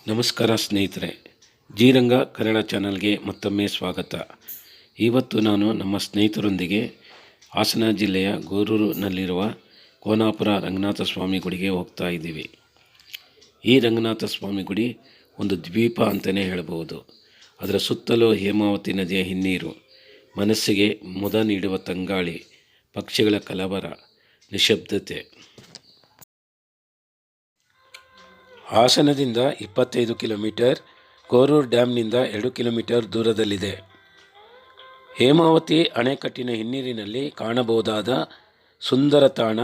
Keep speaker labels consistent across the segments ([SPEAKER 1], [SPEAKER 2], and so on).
[SPEAKER 1] ನಮಸ್ಕಾರ ಸ್ನೇಹಿತರೆ, ಜಿರಂಗ ಕನ್ನಡ ಚಾನಲ್ಗೆ ಮತ್ತೊಮ್ಮೆ ಸ್ವಾಗತ. ಇವತ್ತು ನಾನು ನಮ್ಮ ಸ್ನೇಹಿತರೊಂದಿಗೆ ಹಾಸನ ಜಿಲ್ಲೆಯ ಗೋರೂರಿನಲ್ಲಿರುವ ಕೋನಾಪುರ ರಂಗನಾಥ ಸ್ವಾಮಿ ಗುಡಿಗೆ ಹೋಗ್ತಾ ಇದ್ದೀವಿ. ಈ ರಂಗನಾಥ ಸ್ವಾಮಿ ಗುಡಿ ಒಂದು ದ್ವೀಪ ಅಂತಲೇ ಹೇಳಬಹುದು. ಅದರ ಸುತ್ತಲೂ ಹೇಮಾವತಿ ನದಿಯ ಹಿನ್ನೀರು, ಮನಸ್ಸಿಗೆ ಮುದ ನೀಡುವ ತಂಗಾಳಿ, ಪಕ್ಷಿಗಳ ಕಲಬರ, ನಿಶಬ್ದತೆ. ಹಾಸನದಿಂದ 25 ಕಿಲೋಮೀಟರ್, ಗೋರೂರು ಡ್ಯಾಮ್ನಿಂದ 2 ಕಿಲೋಮೀಟರ್ ದೂರದಲ್ಲಿದೆ. ಹೇಮಾವತಿ ಅಣೆಕಟ್ಟಿನ ಹಿನ್ನೀರಿನಲ್ಲಿ ಕಾಣಬಹುದಾದ ಸುಂದರ ತಾಣ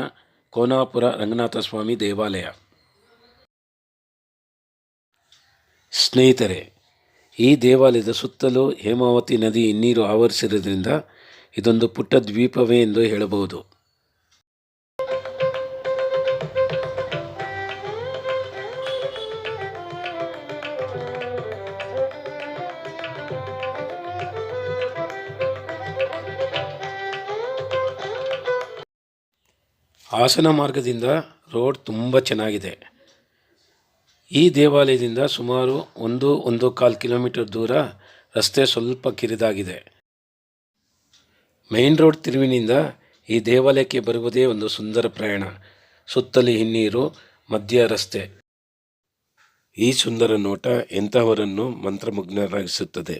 [SPEAKER 1] ಕೋನಾಪುರ ರಂಗನಾಥ ಸ್ವಾಮಿ ದೇವಾಲಯ. ಸ್ನೇಹಿತರೆ, ಈ ದೇವಾಲಯದ ಸುತ್ತಲೂ ಹೇಮಾವತಿ ನದಿ ಹಿನ್ನೀರು ಆವರಿಸಿರುವುದರಿಂದ ಇದೊಂದು ಪುಟ್ಟ ದ್ವೀಪವೇ ಎಂದು ಹೇಳಬಹುದು. ಹಾಸನ ಮಾರ್ಗದಿಂದ ರೋಡ್ ತುಂಬ ಚೆನ್ನಾಗಿದೆ. ಈ ದೇವಾಲಯದಿಂದ ಸುಮಾರು 1.25 ಕಿಲೋಮೀಟರ್ ದೂರ ರಸ್ತೆ ಸ್ವಲ್ಪ ಕಿರಿದಾಗಿದೆ. ಮೇನ್ ರೋಡ್ ತಿರುವಿನಿಂದ ಈ ದೇವಾಲಯಕ್ಕೆ ಬರುವುದೇ ಒಂದು ಸುಂದರ ಪ್ರಯಾಣ. ಸುತ್ತಲೂ ಹಿನ್ನೀರು, ಮಧ್ಯ ರಸ್ತೆ. ಈ ಸುಂದರ ನೋಟ ಎಂತಹವರನ್ನು ಮಂತ್ರಮುಗ್ಧರಾಗಿಸುತ್ತದೆ.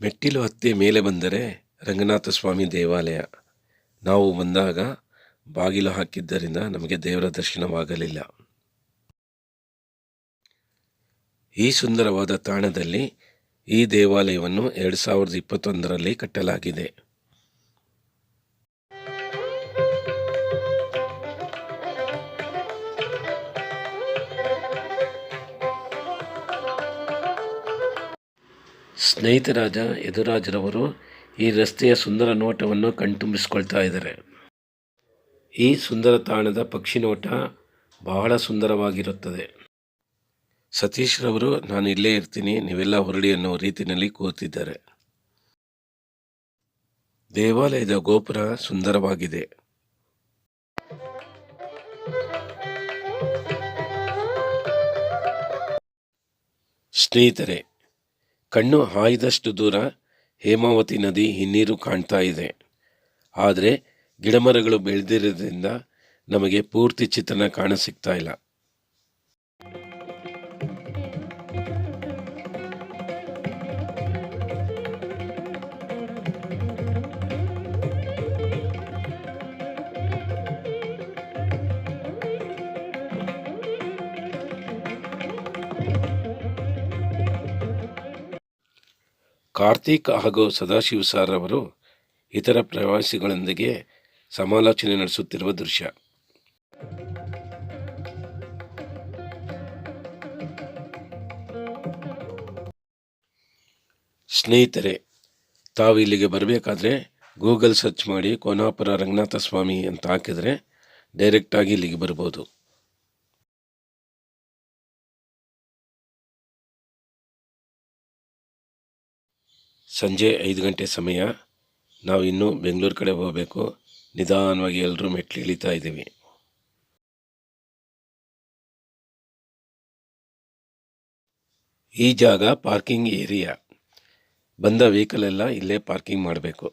[SPEAKER 1] ಮೆಟ್ಟಿಲು ಹತ್ತಿ ಮೇಲೆ ಬಂದರೆ ರಂಗನಾಥ ಸ್ವಾಮಿ ದೇವಾಲಯ. ನಾವು ಬಂದಾಗ ಬಾಗಿಲು ಹಾಕಿದ್ದರಿಂದ ನಮಗೆ ದೇವರ ದರ್ಶನವಾಗಲಿಲ್ಲ. ಈ ಸುಂದರವಾದ ತಾಣದಲ್ಲಿ ಈ ದೇವಾಲಯವನ್ನು 2021ರಲ್ಲಿ ಕಟ್ಟಲಾಗಿದೆ. ಸ್ನೇಹಿತರಾದ ಯದುರಾಜ್ರವರು ಈ ರಸ್ತೆಯ ಸುಂದರ ನೋಟವನ್ನು ಕಣ್ತುಂಬಿಸಿಕೊಳ್ತಾ ಇದ್ದಾರೆ. ಈ ಸುಂದರ ತಾಣದ ಪಕ್ಷಿ ನೋಟ ಬಹಳ ಸುಂದರವಾಗಿರುತ್ತದೆ. ಸತೀಶ್ರವರು ನಾನು ಇಲ್ಲೇ ಇರ್ತೀನಿ, ನೀವೆಲ್ಲ ಹೊರಡಿ ಅನ್ನೋ ರೀತಿಯಲ್ಲಿ ಕೂತಿದ್ದಾರೆ. ದೇವಾಲಯದ ಗೋಪುರ ಸುಂದರವಾಗಿದೆ. ಸ್ನೇಹಿತರೆ, ಕಣ್ಣು ಹಾಯ್ದಷ್ಟು ದೂರ ಹೇಮಾವತಿ ನದಿ ಹಿನ್ನೀರು ಕಾಣ್ತಾ ಇದೆ. ಆದರೆ ಗಿಡಮರಗಳು ಬೆಳೆದಿರೋದ್ರಿಂದ ನಮಗೆ ಪೂರ್ತಿ ಚಿತ್ರಣ ಕಾಣಸಿಗ್ತಾ ಇಲ್ಲ. ಕಾರ್ತಿಕ್ ಹಾಗೂ ಸದಾಶಿವ ಸಾರ್ ಅವರು ಇತರ ಪ್ರವಾಸಿಗಳೊಂದಿಗೆ ಸಮಾಲೋಚನೆ ನಡೆಸುತ್ತಿರುವ ದೃಶ್ಯ. ಸ್ನೇಹಿತರೆ, ತಾವು ಇಲ್ಲಿಗೆ ಬರಬೇಕಾದ್ರೆ ಗೂಗಲ್ ಸರ್ಚ್ ಮಾಡಿ ಕೋನಾಪುರ ರಂಗನಾಥ ಸ್ವಾಮಿ ಅಂತ ಹಾಕಿದರೆ ಡೈರೆಕ್ಟಾಗಿ ಇಲ್ಲಿಗೆ ಬರ್ಬೋದು. ಸಂಜೆ 5 ಗಂಟೆ ಸಮಯ. ನಾವು ಇನ್ನೂ ಬೆಂಗಳೂರು ಕಡೆ ಹೋಗಬೇಕು. ನಿಧಾನವಾಗಿ ಎಲ್ಲರೂ ಮೆಟ್ಲು ಇಳಿತಾ ಇದ್ದೀವಿ. ಈ ಜಾಗ ಪಾರ್ಕಿಂಗ್ ಏರಿಯಾ. ಬಂದ ವೆಹಿಕಲ್ ಎಲ್ಲ ಇಲ್ಲೇ ಪಾರ್ಕಿಂಗ್ ಮಾಡಬೇಕು.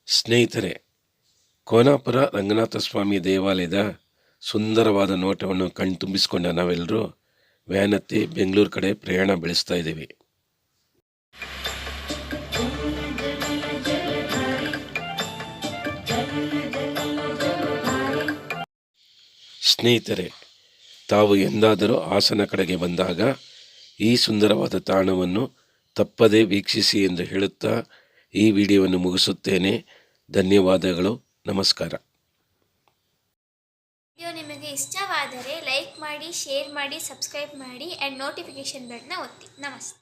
[SPEAKER 1] ಸ್ನೇಹಿತರೆ, ಕೋನಾಪುರ ರಂಗನಾಥ ಸ್ವಾಮಿ ದೇವಾಲಯದ ಸುಂದರವಾದ ನೋಟವನ್ನು ಕಣ್ತುಂಬಿಸಿಕೊಂಡ ನಾವೆಲ್ಲರೂ ವ್ಯಾನ್ ಹತ್ತಿ ಬೆಂಗಳೂರು ಕಡೆ ಪ್ರಯಾಣ ಬೆಳೆಸ್ತಾ ಇದ್ದೀವಿ. ಸ್ನೇಹಿತರೆ, ತಾವು ಎಂದಾದರೂ ಹಾಸನ ಕಡೆಗೆ ಬಂದಾಗ ಈ ಸುಂದರವಾದ ತಾಣವನ್ನು ತಪ್ಪದೇ ವೀಕ್ಷಿಸಿ ಎಂದು ಹೇಳುತ್ತಾ ಈ ವಿಡಿಯೋವನ್ನು ಮುಗಿಸುತ್ತೇನೆ. ಧನ್ಯವಾದಗಳು. ನಮಸ್ಕಾರ.
[SPEAKER 2] ವಿಡಿಯೋ ನಿಮಗೆ ಇಷ್ಟವಾದರೆ ಲೈಕ್ ಮಾಡಿ, ಶೇರ್ ಮಾಡಿ, ಸಬ್ಸ್ಕ್ರೈಬ್ ಮಾಡಿ ಆ್ಯಂಡ್ ನೋಟಿಫಿಕೇಷನ್ ಬೆಲ್ನ ಒತ್ತಿ. ನಮಸ್ತೆ.